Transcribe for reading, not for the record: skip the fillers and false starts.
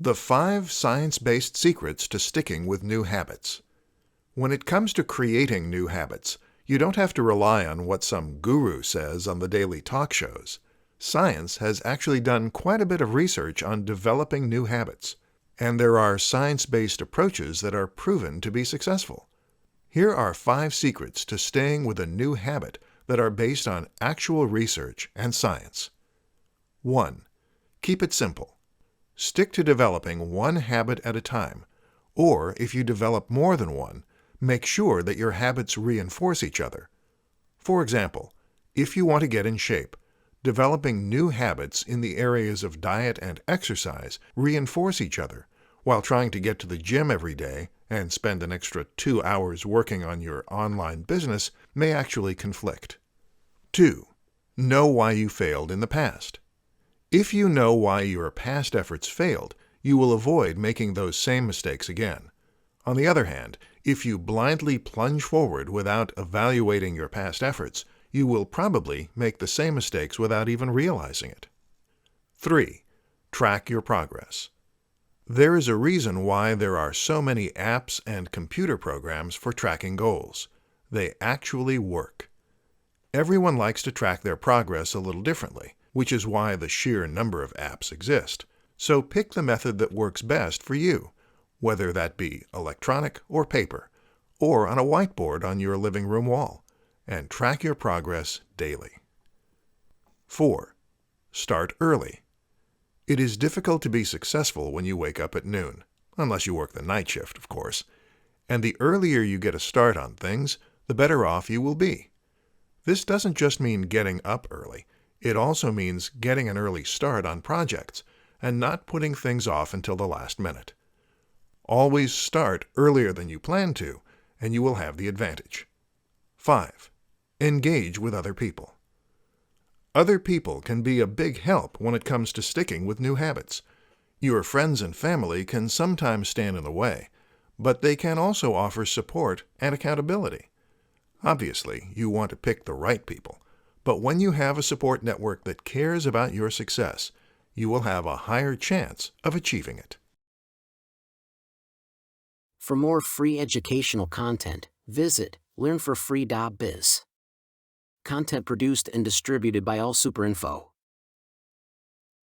The 5 science-based secrets to sticking with new habits. When it comes to creating new habits, you don't have to rely on what some guru says on the daily talk shows. Science has actually done quite a bit of research on developing new habits, and there are science-based approaches that are proven to be successful. Here are 5 secrets to staying with a new habit that are based on actual research and science. 1. Keep it simple. Stick to developing one habit at a time, or if you develop more than one, make sure that your habits reinforce each other. For example, if you want to get in shape, developing new habits in the areas of diet and exercise reinforce each other, while trying to get to the gym every day and spend an extra 2 hours working on your online business may actually conflict. 2. Know why you failed in the past. If you know why your past efforts failed, you will avoid making those same mistakes again. On the other hand, if you blindly plunge forward without evaluating your past efforts, you will probably make the same mistakes without even realizing it. 3. Track your progress. There is a reason why there are so many apps and computer programs for tracking goals. They actually work. Everyone likes to track their progress a little differently, which is why the sheer number of apps exist. So pick the method that works best for you, whether that be electronic or paper, or on a whiteboard on your living room wall, and track your progress daily. 4. Start early. It is difficult to be successful when you wake up at noon, unless you work the night shift, of course, and the earlier you get a start on things, the better off you will be. This doesn't just mean getting up early. It also means getting an early start on projects and not putting things off until the last minute. Always start earlier than you plan to, and you will have the advantage. 5. Engage with other people. Other people can be a big help when it comes to sticking with new habits. Your friends and family can sometimes stand in the way, but they can also offer support and accountability. Obviously, you want to pick the right people, but when you have a support network that cares about your success, you will have a higher chance of achieving it. For more free educational content, visit learnforfree.biz. Content produced and distributed by AllSuperInfo.